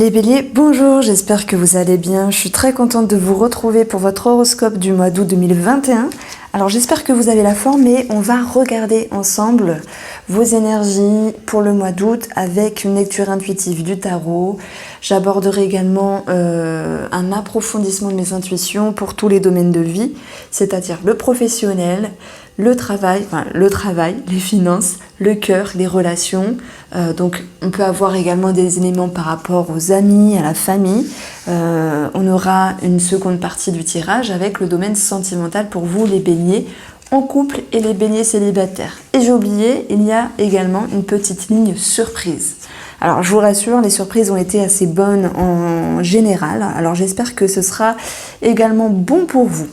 Les béliers, bonjour, j'espère que vous allez bien. Je suis très contente de vous retrouver pour votre horoscope du mois d'août 2021. Alors j'espère que vous avez la forme et on va regarder ensemble vos énergies pour le mois d'août avec une lecture intuitive du tarot. J'aborderai également un approfondissement de mes intuitions pour tous les domaines de vie, c'est-à-dire le professionnel, le travail, les finances, le cœur, les relations. Donc on peut avoir également des éléments par rapport aux amis, à la famille. On aura une seconde partie du tirage avec le domaine sentimental pour vous les béliers en couple et les béliers célibataires. Et j'ai oublié, il y a également une petite ligne surprise. Alors je vous rassure, les surprises ont été assez bonnes en général, alors j'espère que ce sera également bon pour vous.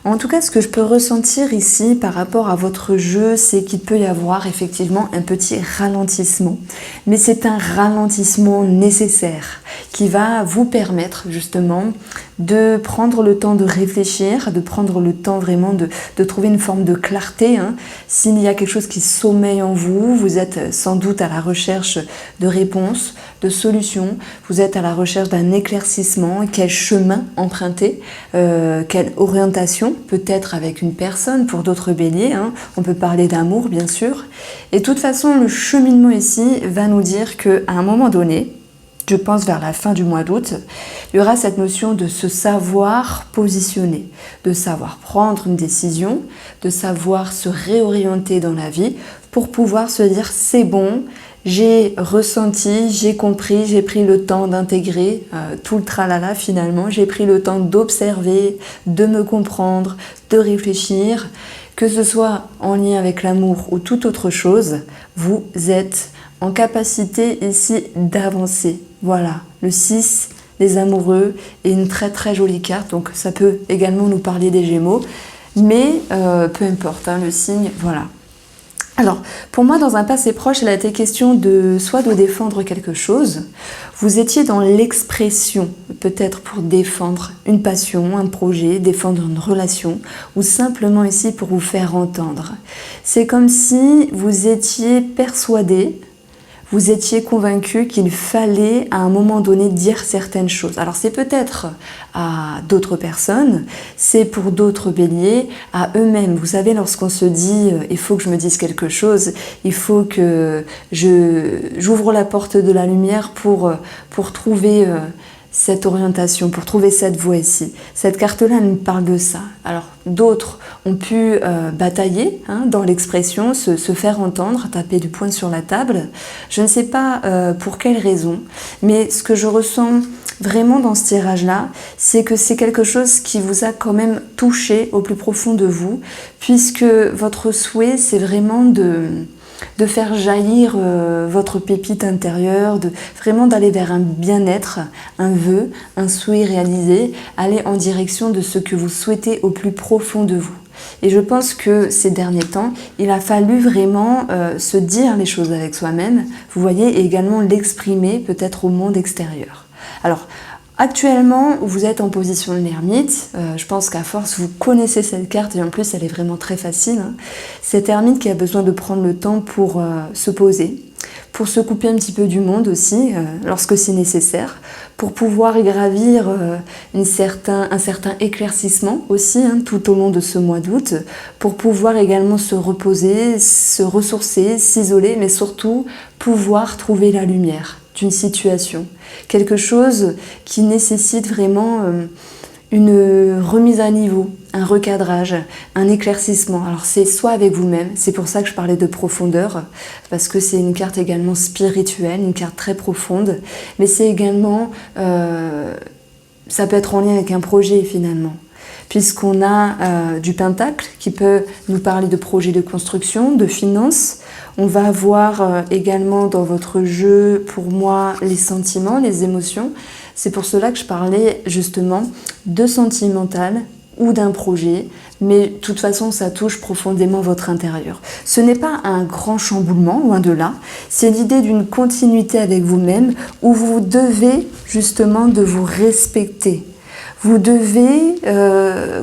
En tout cas, ce que je peux ressentir ici par rapport à votre jeu, c'est qu'il peut y avoir effectivement un petit ralentissement. Mais c'est un ralentissement nécessaire qui va vous permettre justement de prendre le temps de réfléchir, de prendre le temps vraiment de trouver une forme de clarté. S'il y a quelque chose qui sommeille en vous, vous êtes sans doute à la recherche de réponses, de solutions, vous êtes à la recherche d'un éclaircissement, quel chemin emprunter, quelle orientation, peut-être avec une personne, pour d'autres béliers, on peut parler d'amour bien sûr. Et de toute façon, le cheminement ici va nous dire qu'à un moment donné, je pense vers la fin du mois d'août, il y aura cette notion de se savoir positionner, de savoir prendre une décision, de savoir se réorienter dans la vie pour pouvoir se dire c'est bon, j'ai ressenti, j'ai compris, j'ai pris le temps d'intégrer tout le tralala finalement, j'ai pris le temps d'observer, de me comprendre, de réfléchir, que ce soit en lien avec l'amour ou toute autre chose, vous êtes en capacité ici d'avancer. Voilà, le 6, les amoureux, et une très très jolie carte, donc ça peut également nous parler des Gémeaux, mais peu importe, le signe, voilà. Alors, pour moi, dans un passé proche, il a été question de soit de défendre quelque chose, vous étiez dans l'expression, peut-être pour défendre une passion, un projet, défendre une relation, ou simplement ici pour vous faire entendre. C'est comme si vous étiez persuadé, vous étiez convaincu qu'il fallait à un moment donné dire certaines choses. Alors c'est peut-être à d'autres personnes, c'est pour d'autres béliers, à eux-mêmes. Vous savez, lorsqu'on se dit « il faut que je me dise quelque chose, il faut que j'ouvre la porte de la lumière pour trouver cette orientation, pour trouver cette voie ici ». Cette carte-là nous parle de ça. Alors d'autres ont pu batailler dans l'expression, se faire entendre, taper du poing sur la table. Je ne sais pas pour quelle raison, mais ce que je ressens vraiment dans ce tirage-là, c'est que c'est quelque chose qui vous a quand même touché au plus profond de vous, puisque votre souhait, c'est vraiment de faire jaillir votre pépite intérieure, vraiment d'aller vers un bien-être, un vœu, un souhait réalisé, aller en direction de ce que vous souhaitez au plus profond de vous. Et je pense que ces derniers temps, il a fallu vraiment se dire les choses avec soi-même, vous voyez, et également l'exprimer peut-être au monde extérieur. Alors, actuellement, vous êtes en position de l'ermite. Je pense qu'à force, vous connaissez cette carte et en plus, elle est vraiment très facile. Cette ermite qui a besoin de prendre le temps pour se poser, pour se couper un petit peu du monde aussi, lorsque c'est nécessaire, pour pouvoir y gravir un certain éclaircissement aussi tout au long de ce mois d'août, pour pouvoir également se reposer, se ressourcer, s'isoler, mais surtout pouvoir trouver la lumière d'une situation. Quelque chose qui nécessite vraiment une remise à niveau, un recadrage, un éclaircissement. Alors c'est soit avec vous-même, c'est pour ça que je parlais de profondeur, parce que c'est une carte également spirituelle, une carte très profonde, mais c'est également, ça peut être en lien avec un projet finalement, puisqu'on a du pentacle qui peut nous parler de projets de construction, de finances. On va avoir également dans votre jeu, pour moi, les sentiments, les émotions. C'est pour cela que je parlais justement de sentimental ou d'un projet, mais de toute façon, ça touche profondément votre intérieur. Ce n'est pas un grand chamboulement, loin de là, c'est l'idée d'une continuité avec vous-même où vous devez justement de vous respecter. Vous devez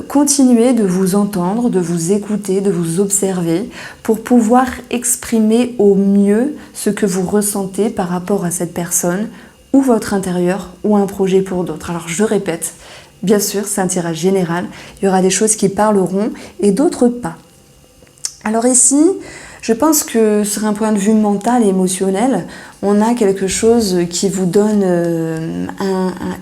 continuer de vous entendre, de vous écouter, de vous observer pour pouvoir exprimer au mieux ce que vous ressentez par rapport à cette personne ou votre intérieur ou un projet pour d'autres. Alors je répète, bien sûr, c'est un tirage général, il y aura des choses qui parleront et d'autres pas. Alors ici, je pense que sur un point de vue mental et émotionnel, on a quelque chose qui vous donne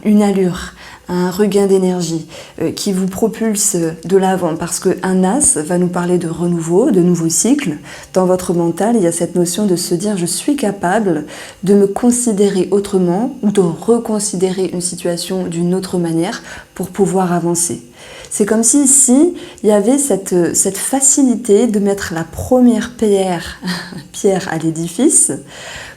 une allure, un regain d'énergie, qui vous propulse de l'avant, parce qu'un as va nous parler de renouveau, de nouveaux cycles. Dans votre mental, il y a cette notion de se dire « je suis capable de me considérer autrement » ou de reconsidérer une situation d'une autre manière pour pouvoir avancer. C'est comme si ici, il y avait cette facilité de mettre la première pierre à l'édifice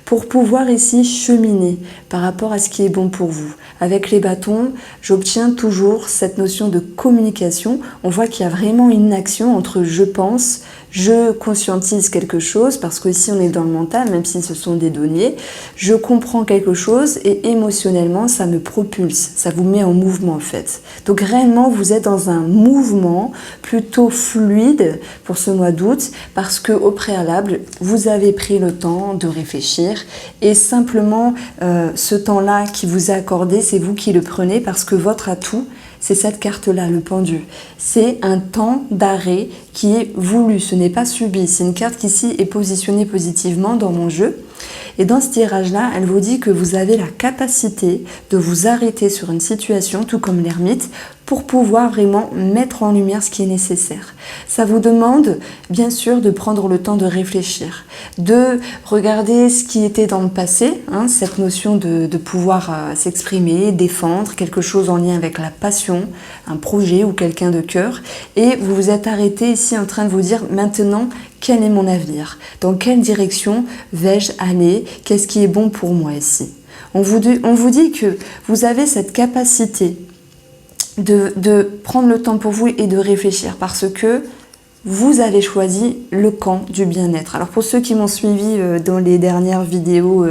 pour pouvoir ici cheminer par rapport à ce qui est bon pour vous. Avec les bâtons, j'obtiens toujours cette notion de communication. On voit qu'il y a vraiment une action entre je pense, je conscientise quelque chose, parce qu'ici on est dans le mental, même si ce sont des données, je comprends quelque chose et émotionnellement ça me propulse, ça vous met en mouvement en fait. Donc réellement vous êtes dans un mouvement plutôt fluide pour ce mois d'août, parce qu'au préalable vous avez pris le temps de réfléchir et simplement ce temps-là qui vous est accordé, c'est vous qui le prenez, parce que votre atout, c'est cette carte-là, le pendu. C'est un temps d'arrêt qui est voulu, ce n'est pas subi. C'est une carte qui ici est positionnée positivement dans mon jeu. Et dans ce tirage-là, elle vous dit que vous avez la capacité de vous arrêter sur une situation, tout comme l'ermite, pour pouvoir vraiment mettre en lumière ce qui est nécessaire. Ça vous demande, bien sûr, de prendre le temps de réfléchir, de regarder ce qui était dans le passé, cette notion de pouvoir s'exprimer, défendre quelque chose en lien avec la passion, un projet ou quelqu'un de cœur, et vous vous êtes arrêté ici en train de vous dire maintenant, quel est mon avenir? Dans quelle direction vais-je aller? Qu'est-ce qui est bon pour moi ici? On vous dit que vous avez cette capacité de prendre le temps pour vous et de réfléchir, parce que vous avez choisi le camp du bien-être. Alors pour ceux qui m'ont suivi dans les dernières vidéos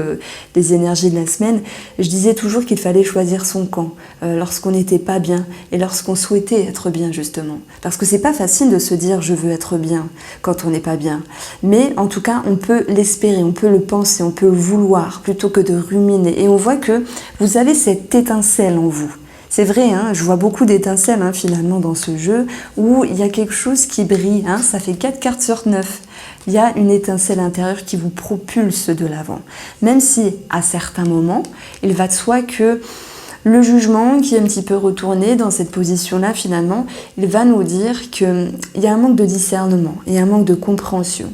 des énergies de la semaine, je disais toujours qu'il fallait choisir son camp lorsqu'on n'était pas bien et lorsqu'on souhaitait être bien justement. Parce que c'est pas facile de se dire je veux être bien quand on n'est pas bien. Mais en tout cas on peut l'espérer, on peut le penser, on peut le vouloir plutôt que de ruminer. Et on voit que vous avez cette étincelle en vous. C'est vrai, je vois beaucoup d'étincelles finalement dans ce jeu où il y a quelque chose qui brille, ça fait 4 cartes sur 9. Il y a une étincelle intérieure qui vous propulse de l'avant. Même si à certains moments, il va de soi que le jugement qui est un petit peu retourné dans cette position-là finalement, il va nous dire qu'il y a un manque de discernement, il y a un manque de compréhension.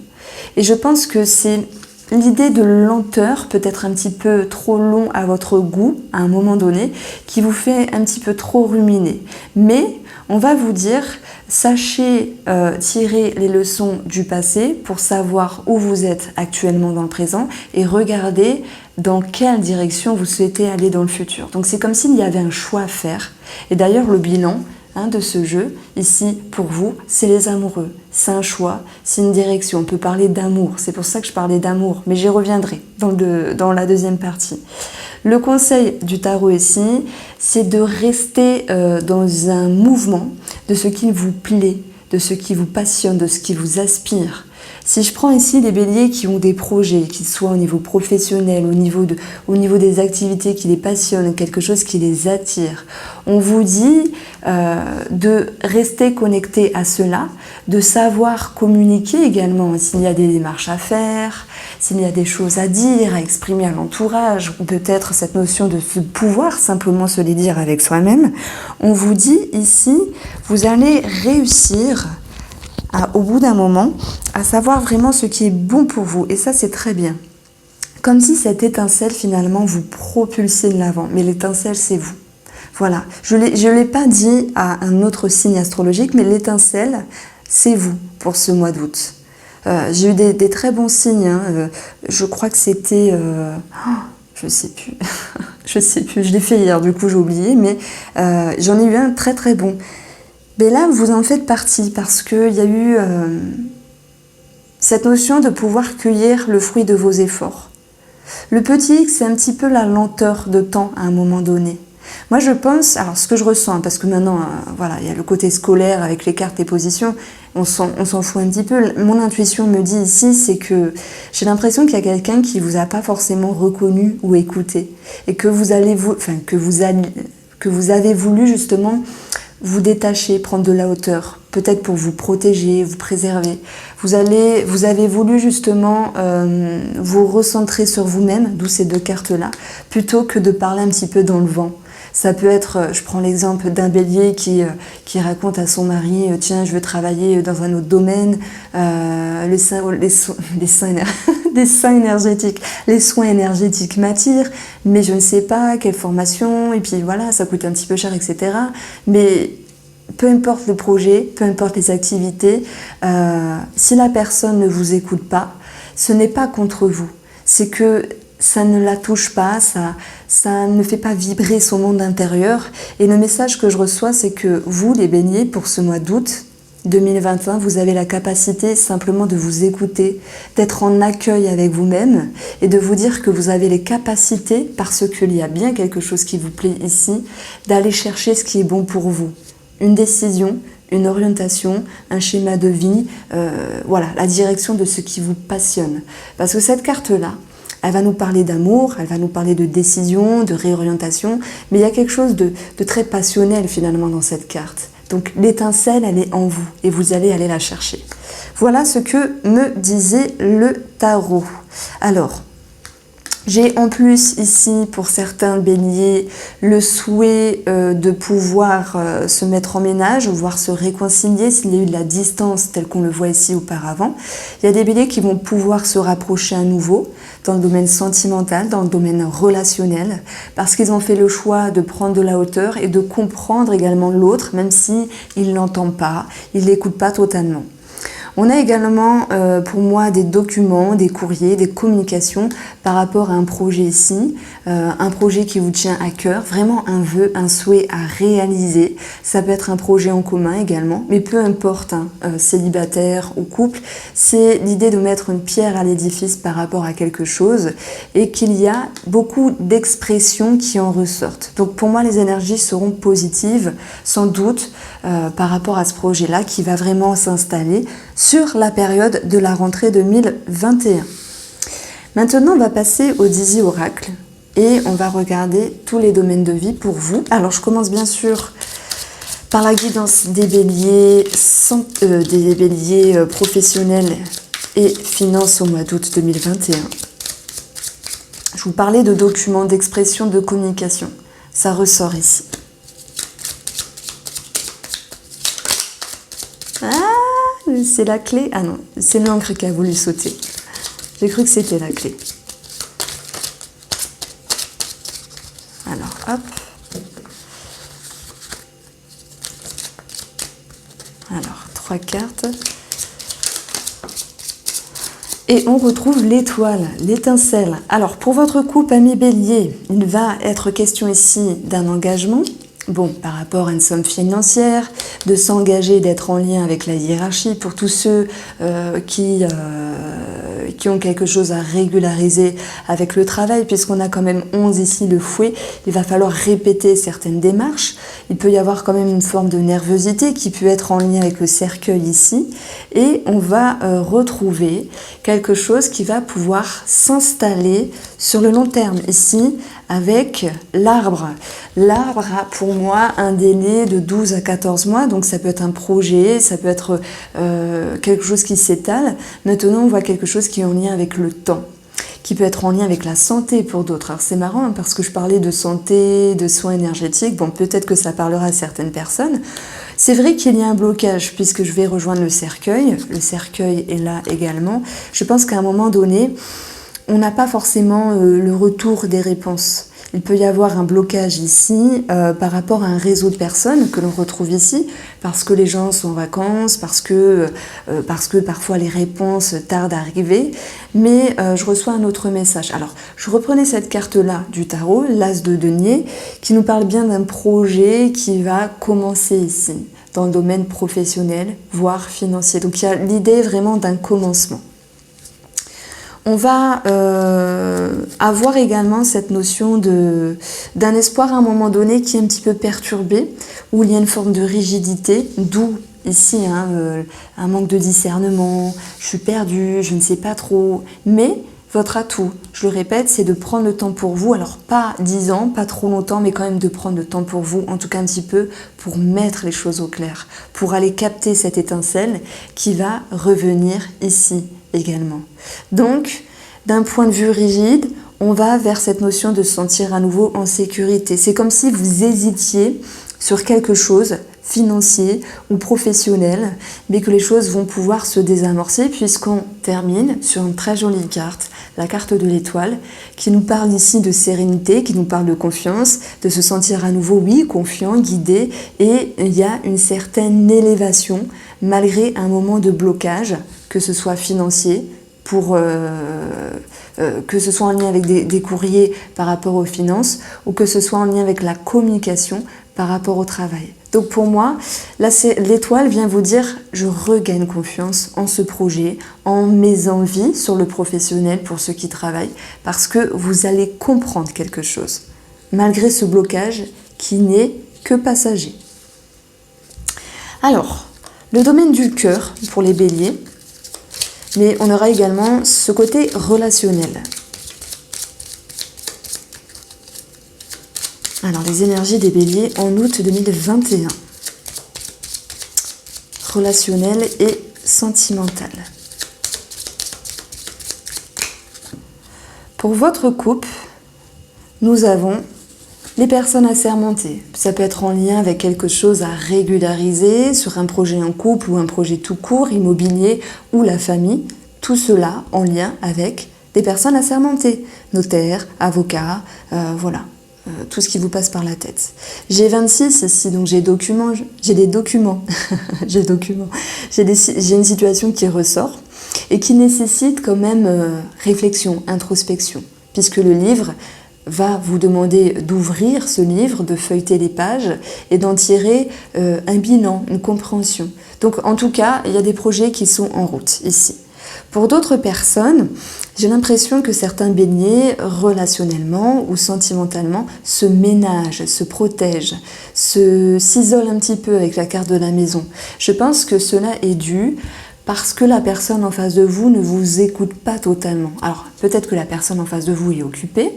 Et je pense que c'est l'idée de lenteur, peut-être un petit peu trop long à votre goût, à un moment donné, qui vous fait un petit peu trop ruminer. Mais on va vous dire, sachez tirer les leçons du passé pour savoir où vous êtes actuellement dans le présent et regardez dans quelle direction vous souhaitez aller dans le futur. Donc c'est comme s'il y avait un choix à faire. Et d'ailleurs le bilan de ce jeu, ici, pour vous, c'est les amoureux. C'est un choix, c'est une direction. On peut parler d'amour, c'est pour ça que je parlais d'amour, mais j'y reviendrai dans la deuxième partie. Le conseil du tarot ici, c'est de rester dans un mouvement de ce qui vous plaît, de ce qui vous passionne, de ce qui vous aspire. Si je prends ici les béliers qui ont des projets, qu'ils soient au niveau professionnel, au niveau des activités qui les passionnent, quelque chose qui les attire, on vous dit de rester connecté à cela, de savoir communiquer également s'il y a des démarches à faire, s'il y a des choses à dire, à exprimer à l'entourage, ou peut-être cette notion de pouvoir simplement se les dire avec soi-même. On vous dit ici, vous allez réussir au bout d'un moment, à savoir vraiment ce qui est bon pour vous. Et ça, c'est très bien. Comme si cette étincelle, finalement, vous propulsait de l'avant. Mais l'étincelle, c'est vous. Voilà. Je ne l'ai pas dit à un autre signe astrologique, mais l'étincelle, c'est vous pour ce mois d'août. J'ai eu des très bons signes. Je crois que c'était... je sais plus. Je sais plus. Je l'ai fait hier, du coup, j'ai oublié. Mais j'en ai eu un très, très bon. Mais là, vous en faites partie parce qu'il y a eu cette notion de pouvoir cueillir le fruit de vos efforts. Le petit X, c'est un petit peu la lenteur de temps à un moment donné. Moi, je pense, alors ce que je ressens, parce que maintenant, voilà, il y a le côté scolaire avec les cartes et positions, on s'en fout un petit peu. Mon intuition me dit ici, c'est que j'ai l'impression qu'il y a quelqu'un qui vous a pas forcément reconnu ou écouté, et que que vous avez voulu justement vous détacher, prendre de la hauteur, peut-être pour vous protéger, vous préserver. Vous avez voulu justement vous recentrer sur vous-même, d'où ces deux cartes-là, plutôt que de parler un petit peu dans le vent. Ça peut être, je prends l'exemple d'un bélier qui raconte à son mari, tiens, je veux travailler dans un autre domaine, les soins énergétiques m'attirent, mais je ne sais pas quelle formation, et puis voilà, ça coûte un petit peu cher, etc. Mais peu importe le projet, peu importe les activités, si la personne ne vous écoute pas, ce n'est pas contre vous, c'est que ça ne la touche pas, ça ne fait pas vibrer son monde intérieur. Et le message que je reçois, c'est que vous, les béliers, pour ce mois d'août 2021, vous avez la capacité simplement de vous écouter, d'être en accueil avec vous-même et de vous dire que vous avez les capacités, parce qu'il y a bien quelque chose qui vous plaît ici, d'aller chercher ce qui est bon pour vous. Une décision, une orientation, un schéma de vie, voilà, la direction de ce qui vous passionne. Parce que cette carte-là, elle va nous parler d'amour, elle va nous parler de décision, de réorientation, mais il y a quelque chose de très passionnel finalement dans cette carte. Donc l'étincelle, elle est en vous et vous allez aller la chercher. Voilà ce que me disait le tarot. Alors, j'ai en plus ici, pour certains béliers, le souhait de pouvoir se mettre en ménage, voire se réconcilier s'il y a eu de la distance tel qu'on le voit ici auparavant. Il y a des béliers qui vont pouvoir se rapprocher à nouveau dans le domaine sentimental, dans le domaine relationnel, parce qu'ils ont fait le choix de prendre de la hauteur et de comprendre également l'autre, même si il ne l'entend pas, il ne l'écoute pas totalement. On a également pour moi des documents, des courriers, des communications par rapport à un projet ici, un projet qui vous tient à cœur, vraiment un vœu, un souhait à réaliser. Ça peut être un projet en commun également, mais peu importe, célibataire ou couple, c'est l'idée de mettre une pierre à l'édifice par rapport à quelque chose et qu'il y a beaucoup d'expressions qui en ressortent. Donc pour moi, les énergies seront positives, sans doute, par rapport à ce projet-là qui va vraiment s'installer sur la période de la rentrée 2021. Maintenant, on va passer au Dizzy Oracle et on va regarder tous les domaines de vie pour vous. Alors, je commence bien sûr par la guidance des béliers, professionnels et finances au mois d'août 2021. Je vous parlais de documents, d'expression, de communication. Ça ressort ici. C'est la clé. Ah non, c'est l'encre qui a voulu sauter. J'ai cru que c'était la clé. Alors, hop. Alors, 3 cartes. Et on retrouve l'étoile, l'étincelle. Alors, pour votre couple, ami bélier, il va être question ici d'un engagement. Bon, par rapport à une somme financière, de s'engager, d'être en lien avec la hiérarchie, pour tous ceux qui ont quelque chose à régulariser avec le travail, puisqu'on a quand même 11 ici, le fouet, il va falloir répéter certaines démarches. Il peut y avoir quand même une forme de nervosité qui peut être en lien avec le cercueil ici, et on va retrouver quelque chose qui va pouvoir s'installer sur le long terme ici, avec l'arbre. L'arbre a pour moi un délai de 12 à 14 mois, donc ça peut être un projet, ça peut être quelque chose qui s'étale. Maintenant, on voit quelque chose qui est en lien avec le temps, qui peut être en lien avec la santé pour d'autres. Alors c'est marrant parce que je parlais de santé, de soins énergétiques, bon peut-être que ça parlera à certaines personnes. C'est vrai qu'il y a un blocage puisque je vais rejoindre le cercueil est là également. Je pense qu'à un moment donné, on n'a pas forcément le retour des réponses. Il peut y avoir un blocage ici par rapport à un réseau de personnes que l'on retrouve ici, parce que les gens sont en vacances, parce que parfois les réponses tardent à arriver, mais je reçois un autre message. Alors, je reprenais cette carte-là du tarot, l'As de denier, qui nous parle bien d'un projet qui va commencer ici, dans le domaine professionnel, voire financier. Donc il y a l'idée vraiment d'un commencement. On va avoir également cette notion d'un espoir à un moment donné qui est un petit peu perturbé, où il y a une forme de rigidité, d'où ici un manque de discernement, je suis perdue, je ne sais pas trop, mais votre atout, je le répète, c'est de prendre le temps pour vous, alors pas 10 ans, pas trop longtemps, mais quand même de prendre le temps pour vous, en tout cas un petit peu, pour mettre les choses au clair, pour aller capter cette étincelle qui va revenir ici également. Donc, d'un point de vue rigide, on va vers cette notion de se sentir à nouveau en sécurité. C'est comme si vous hésitiez sur quelque chose, financier ou professionnel, mais que les choses vont pouvoir se désamorcer puisqu'on termine sur une très jolie carte, la carte de l'étoile, qui nous parle ici de sérénité, qui nous parle de confiance, de se sentir à nouveau, oui, confiant, guidé, et il y a une certaine élévation malgré un moment de blocage, que ce soit financier, que ce soit en lien avec des courriers par rapport aux finances, ou que ce soit en lien avec la communication par rapport au travail. Donc pour moi, là, l'étoile vient vous dire « je regagne confiance en ce projet, en mes envies sur le professionnel pour ceux qui travaillent, parce que vous allez comprendre quelque chose, malgré ce blocage qui n'est que passager. » Alors, le domaine du cœur pour les béliers, mais on aura également ce côté relationnel. Alors, les énergies des béliers en août 2021. Relationnel et sentimental. Pour votre couple, nous avons les personnes assermentées. Ça peut être en lien avec quelque chose à régulariser sur un projet en couple ou un projet tout court, immobilier ou la famille. Tout cela en lien avec des personnes assermentées. Notaires, avocats, voilà. Tout ce qui vous passe par la tête. J'ai 26 ici, donc j'ai des documents. J'ai une situation qui ressort et qui nécessite quand même réflexion, introspection, puisque le livre va vous demander d'ouvrir ce livre, de feuilleter les pages et d'en tirer un bilan, une compréhension. Donc en tout cas, il y a des projets qui sont en route ici. Pour d'autres personnes, j'ai l'impression que certains béliers, relationnellement ou sentimentalement, se ménagent, se protègent, s'isolent un petit peu avec la carte de la maison. Je pense que cela est dû parce que la personne en face de vous ne vous écoute pas totalement. Alors, peut-être que la personne en face de vous est occupée,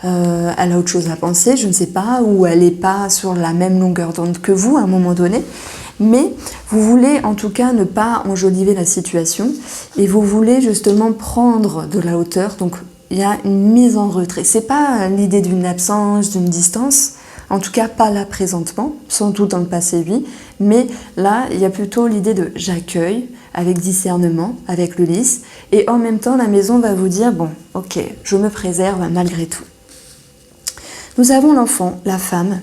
elle a autre chose à penser, je ne sais pas, ou elle n'est pas sur la même longueur d'onde que vous à un moment donné, mais vous voulez en tout cas ne pas enjoliver la situation et vous voulez justement prendre de la hauteur, donc il y a une mise en retrait. C'est pas l'idée d'une absence, d'une distance, en tout cas pas là présentement, sans doute dans le passé oui, mais là il y a plutôt l'idée de j'accueille avec discernement, avec le lys, et en même temps la maison va vous dire bon ok, je me préserve malgré tout. Nous avons l'enfant, la femme,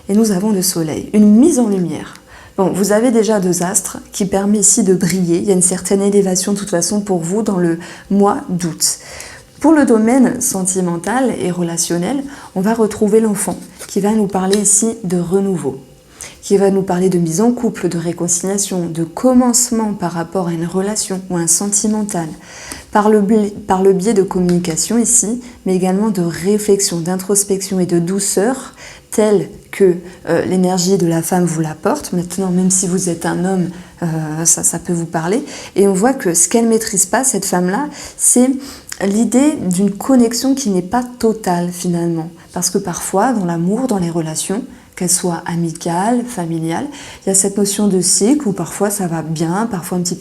et nous avons le soleil, une mise en lumière. Bon, vous avez déjà 2 astres qui permet ici de briller. Il y a une certaine élévation de toute façon pour vous dans le mois d'août. Pour le domaine sentimental et relationnel, on va retrouver l'enfant qui va nous parler ici de renouveau, qui va nous parler de mise en couple, de réconciliation, de commencement par rapport à une relation ou un sentimental, par le biais de communication ici, mais également de réflexion, d'introspection et de douceur, telle que l'énergie de la femme vous l'apporte. Maintenant, même si vous êtes un homme, ça peut vous parler. Et on voit que ce qu'elle ne maîtrise pas, cette femme-là, c'est l'idée d'une connexion qui n'est pas totale finalement. Parce que parfois, dans l'amour, dans les relations, qu'elles soient amicales, familiales, il y a cette notion de cycle où parfois ça va bien, parfois un petit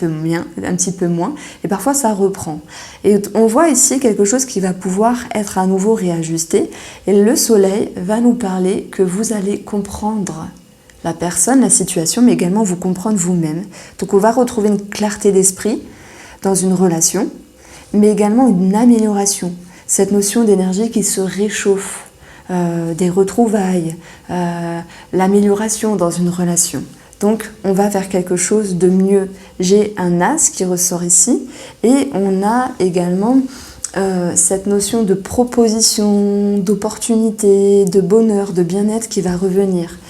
peu moins, et parfois ça reprend. Et on voit ici quelque chose qui va pouvoir être à nouveau réajusté, et le soleil va nous parler que vous allez comprendre la personne, la situation, mais également vous comprendre vous-même. Donc on va retrouver une clarté d'esprit dans une relation, mais également une amélioration, cette notion d'énergie qui se réchauffe, des retrouvailles, l'amélioration dans une relation. Donc on va vers quelque chose de mieux. J'ai un as qui ressort ici et on a également cette notion de proposition, d'opportunité, de bonheur, de bien-être qui va revenir.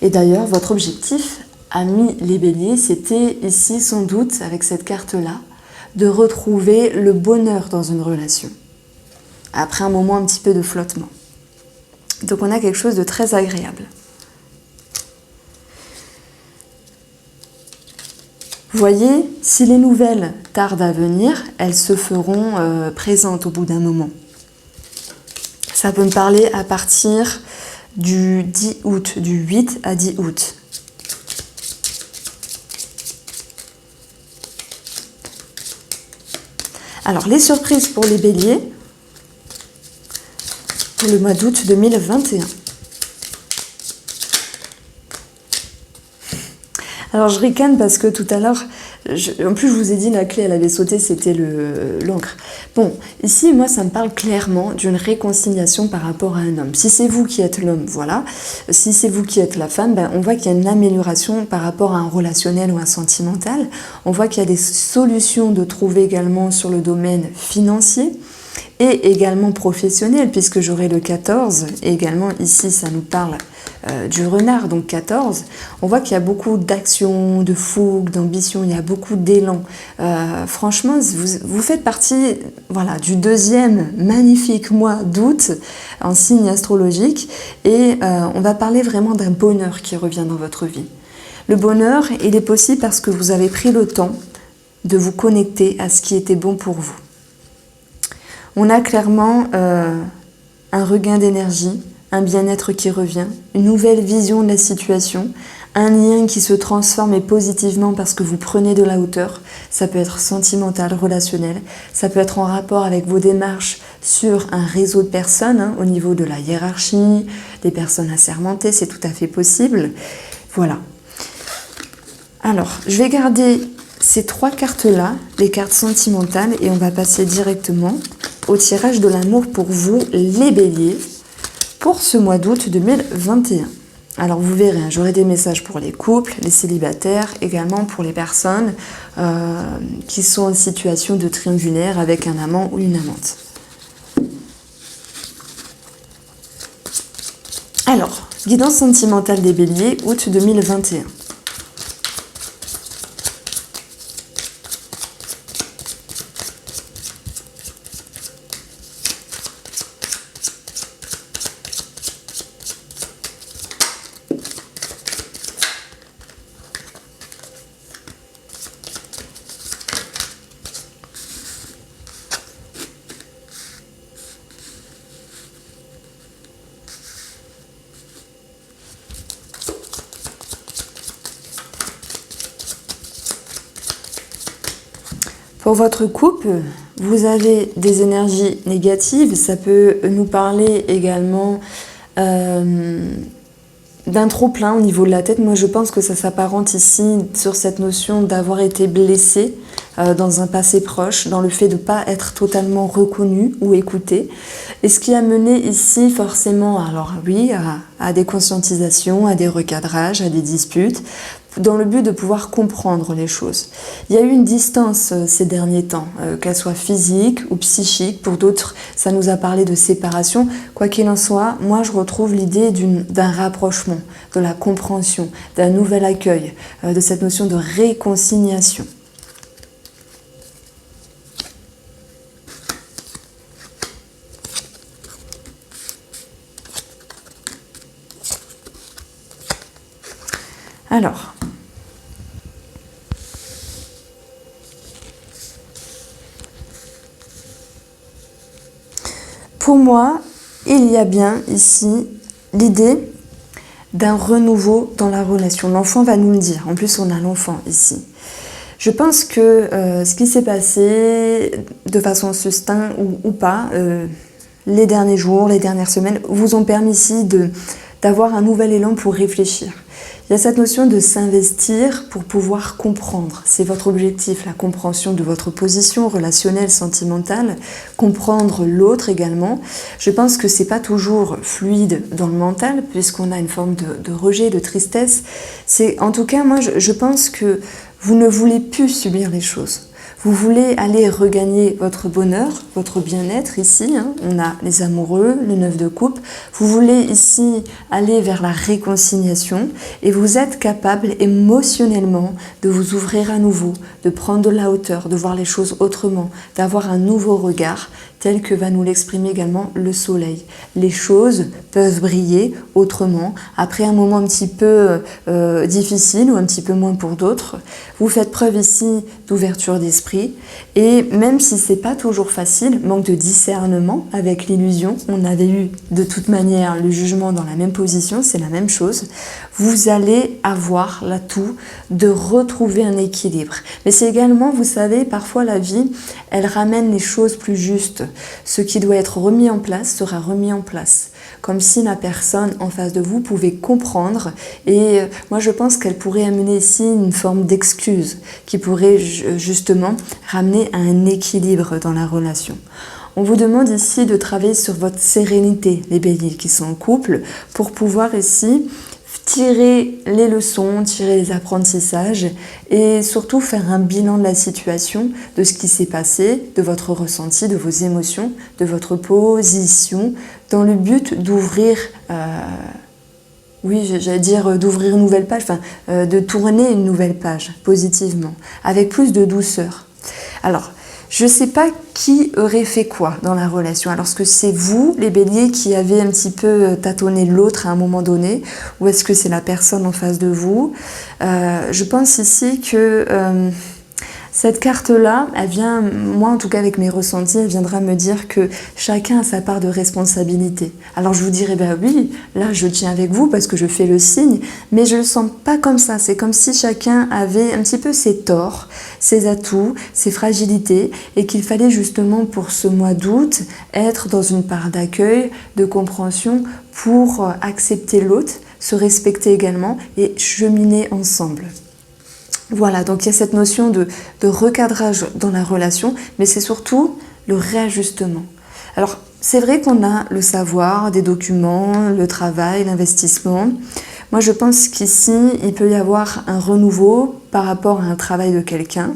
Et d'ailleurs votre objectif, amis les béliers, c'était ici sans doute avec cette carte-là, de retrouver le bonheur dans une relation. Après un moment un petit peu de flottement. Donc on a quelque chose de très agréable. Vous voyez, si les nouvelles tardent à venir, elles se feront présentes au bout d'un moment. Ça peut me parler à partir du 10 août, du 8 à 10 août. Alors, les surprises pour les béliers, pour le mois d'août 2021. Alors, je ricane parce que tout à l'heure, en plus, je vous ai dit, la clé, elle avait sauté, c'était l'encre. Bon, ici, moi, ça me parle clairement d'une réconciliation par rapport à un homme. Si c'est vous qui êtes l'homme, voilà. Si c'est vous qui êtes la femme, ben, on voit qu'il y a une amélioration par rapport à un relationnel ou un sentimental. On voit qu'il y a des solutions de trouver également sur le domaine financier et également professionnel, puisque j'aurai le 14, et également ici, ça nous parle du renard, donc 14, on voit qu'il y a beaucoup d'action, de fougue, d'ambition, il y a beaucoup d'élan. Franchement, vous faites partie voilà, du deuxième magnifique mois d'août en signe astrologique et on va parler vraiment d'un bonheur qui revient dans votre vie. Le bonheur, il est possible parce que vous avez pris le temps de vous connecter à ce qui était bon pour vous. On a clairement un regain d'énergie, un bien-être qui revient, une nouvelle vision de la situation, un lien qui se transforme et positivement parce que vous prenez de la hauteur. Ça peut être sentimental, relationnel, ça peut être en rapport avec vos démarches sur un réseau de personnes, hein, au niveau de la hiérarchie, des personnes assermentées, c'est tout à fait possible. Voilà. Alors, je vais garder ces trois cartes-là, les cartes sentimentales, et on va passer directement au tirage de l'amour pour vous, les béliers, pour ce mois d'août 2021. Alors vous verrez, hein, j'aurai des messages pour les couples, les célibataires, également pour les personnes qui sont en situation de triangulaire avec un amant ou une amante. Alors, guidance sentimentale des béliers, août 2021. Pour votre couple, vous avez des énergies négatives. Ça peut nous parler également d'un trop-plein au niveau de la tête. Moi, je pense que ça s'apparente ici sur cette notion d'avoir été blessé dans un passé proche, dans le fait de ne pas être totalement reconnu ou écouté. Et ce qui a mené ici forcément, alors oui, à des conscientisations, à des recadrages, à des disputes, dans le but de pouvoir comprendre les choses. Il y a eu une distance ces derniers temps, qu'elle soit physique ou psychique. Pour d'autres, ça nous a parlé de séparation. Quoi qu'il en soit, moi je retrouve l'idée d'un rapprochement, de la compréhension, d'un nouvel accueil, de cette notion de réconciliation. Alors, pour moi, il y a bien ici l'idée d'un renouveau dans la relation. L'enfant va nous le dire. En plus, on a l'enfant ici. Je pense que ce qui s'est passé de façon succincte ou pas, les derniers jours, les dernières semaines, vous ont permis ici d'avoir un nouvel élan pour réfléchir. Il y a cette notion de s'investir pour pouvoir comprendre. C'est votre objectif, la compréhension de votre position relationnelle, sentimentale, comprendre l'autre également. Je pense que c'est pas toujours fluide dans le mental, puisqu'on a une forme de rejet, de tristesse. En tout cas, moi, je pense que vous ne voulez plus subir les choses. Vous voulez aller regagner votre bonheur, votre bien-être ici. On a les amoureux, le 9 de coupe. Vous voulez ici aller vers la réconciliation et vous êtes capable émotionnellement de vous ouvrir à nouveau, de prendre de la hauteur, de voir les choses autrement, d'avoir un nouveau regard tel que va nous l'exprimer également le soleil. Les choses peuvent briller autrement, après un moment un petit peu difficile ou un petit peu moins pour d'autres. Vous faites preuve ici d'ouverture d'esprit et même si c'est pas toujours facile, manque de discernement avec l'illusion, on avait eu de toute manière le jugement dans la même position, c'est la même chose, vous allez avoir l'atout de retrouver un équilibre. Mais c'est également, vous savez, parfois la vie, elle ramène les choses plus justes. Ce qui doit être remis en place sera remis en place. Comme si la personne en face de vous pouvait comprendre. Et moi, je pense qu'elle pourrait amener ici une forme d'excuse qui pourrait justement ramener à un équilibre dans la relation. On vous demande ici de travailler sur votre sérénité, les béliers qui sont en couple, pour pouvoir ici tirer les leçons, tirer les apprentissages et surtout faire un bilan de la situation, de ce qui s'est passé, de votre ressenti, de vos émotions, de votre position, dans le but d'ouvrir, d'ouvrir une nouvelle page, de tourner une nouvelle page positivement, avec plus de douceur. Alors, je ne sais pas qui aurait fait quoi dans la relation. Alors, est-ce que c'est vous, les béliers, qui avez un petit peu tâtonné l'autre à un moment donné, ou est-ce que c'est la personne en face de vous? Je pense ici que cette carte-là, elle vient, moi en tout cas avec mes ressentis, elle viendra me dire que chacun a sa part de responsabilité. Alors je vous dirais, ben oui, là je tiens avec vous parce que je fais le signe, mais je le sens pas comme ça. C'est comme si chacun avait un petit peu ses torts, ses atouts, ses fragilités, et qu'il fallait justement pour ce mois d'août être dans une part d'accueil, de compréhension pour accepter l'autre, se respecter également et cheminer ensemble. Voilà, donc il y a cette notion de recadrage dans la relation, mais c'est surtout le réajustement. Alors, c'est vrai qu'on a le savoir, des documents, le travail, l'investissement. Moi, je pense qu'ici, il peut y avoir un renouveau par rapport à un travail de quelqu'un,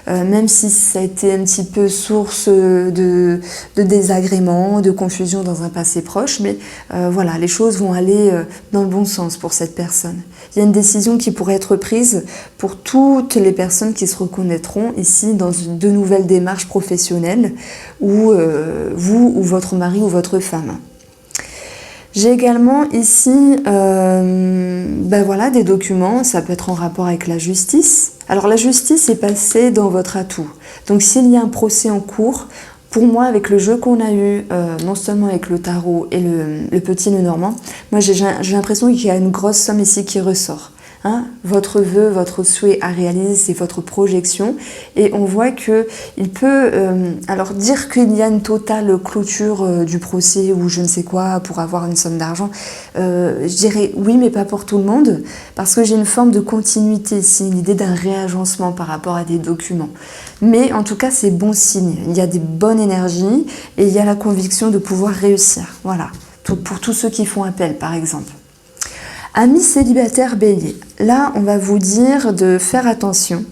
même si ça a été un petit peu source de désagréments, de confusion dans un passé proche, mais voilà, les choses vont aller dans le bon sens pour cette personne. Il y a une décision qui pourrait être prise pour toutes les personnes qui se reconnaîtront ici dans de nouvelles démarches professionnelles, ou vous ou votre mari ou votre femme. J'ai également ici des documents, ça peut être en rapport avec la justice. Alors la justice est passée dans votre atout. Donc s'il y a un procès en cours, pour moi, avec le jeu qu'on a eu, non seulement avec le tarot et le petit Lenormand, moi j'ai l'impression qu'il y a une grosse somme ici qui ressort. Votre vœu, votre souhait à réaliser, c'est votre projection. Et on voit qu'il peut alors dire qu'il y a une totale clôture du procès ou je ne sais quoi pour avoir une somme d'argent. Je dirais oui, mais pas pour tout le monde, parce que j'ai une forme de continuité ici, une idée d'un réagencement par rapport à des documents. Mais en tout cas, c'est bon signe. Il y a des bonnes énergies et il y a la conviction de pouvoir réussir. Voilà, pour tous ceux qui font appel, par exemple. Amis célibataires béliers, là on va vous dire de faire attention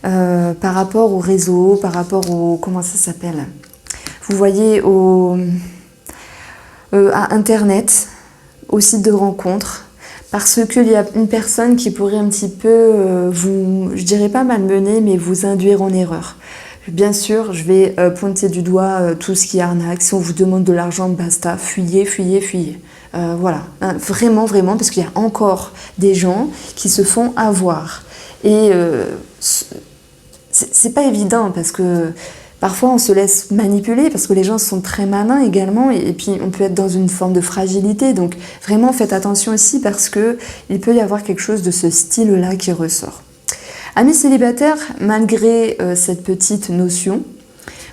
par rapport au réseau, par rapport au... comment ça s'appelle? Vous voyez à Internet, au site de rencontres, parce qu'il y a une personne qui pourrait un petit peu vous, je dirais pas malmener, mais vous induire en erreur. Bien sûr, je vais pointer du doigt tout ce qui est arnaque. Si on vous demande de l'argent, basta, fuyez, fuyez, fuyez. Voilà, vraiment, vraiment, parce qu'il y a encore des gens qui se font avoir. Et c'est pas évident, parce que parfois on se laisse manipuler, parce que les gens sont très malins également, et puis on peut être dans une forme de fragilité. Donc vraiment, faites attention aussi, parce qu'il peut y avoir quelque chose de ce style-là qui ressort. Amis célibataires, malgré cette petite notion,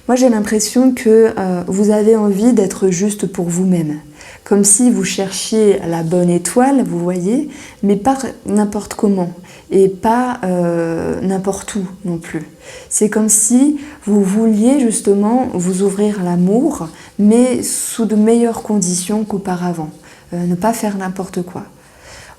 moi j'ai l'impression que vous avez envie d'être juste pour vous-même. Comme si vous cherchiez la bonne étoile, vous voyez, mais pas n'importe comment et pas n'importe où non plus. C'est comme si vous vouliez justement vous ouvrir à l'amour, mais sous de meilleures conditions qu'auparavant. Ne pas faire n'importe quoi.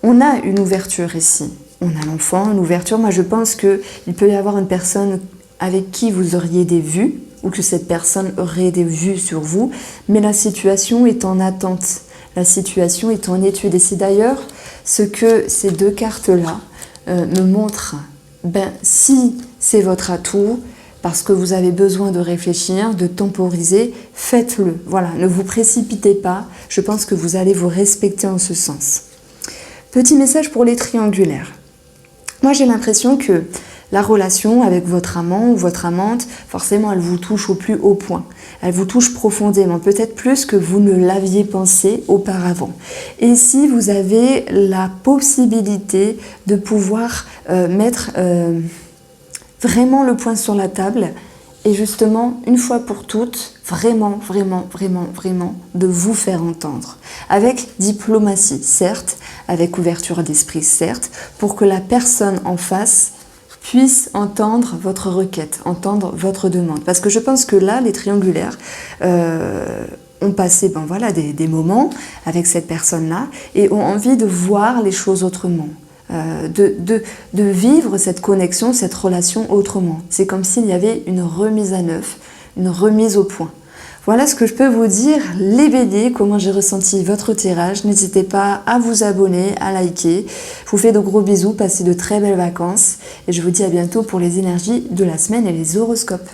On a une ouverture ici. On a l'enfant, une ouverture. Moi, je pense qu'il peut y avoir une personne avec qui vous auriez des vues, ou que cette personne aurait des vues sur vous, mais la situation est en attente, la situation est en étude. Et c'est d'ailleurs ce que ces deux cartes-là me montrent. Si c'est votre atout, parce que vous avez besoin de réfléchir, de temporiser, faites-le. Voilà, ne vous précipitez pas, je pense que vous allez vous respecter en ce sens. Petit message pour les triangulaires. Moi, j'ai l'impression que la relation avec votre amant ou votre amante, forcément, elle vous touche au plus haut point. Elle vous touche profondément, peut-être plus que vous ne l'aviez pensé auparavant. Et si vous avez la possibilité de pouvoir mettre vraiment le point sur la table et justement, une fois pour toutes, vraiment, de vous faire entendre. Avec diplomatie, certes, avec ouverture d'esprit, certes, pour que la personne en face puisse entendre votre requête, entendre votre demande. Parce que je pense que là, les triangulaires ont passé des moments avec cette personne-là et ont envie de voir les choses autrement. De vivre cette connexion, cette relation autrement. C'est comme s'il y avait une remise à neuf, une remise au point. Voilà ce que je peux vous dire, les Béliers, comment j'ai ressenti votre tirage. N'hésitez pas à vous abonner, à liker. Je vous fais de gros bisous, passez de très belles vacances et je vous dis à bientôt pour les énergies de la semaine et les horoscopes.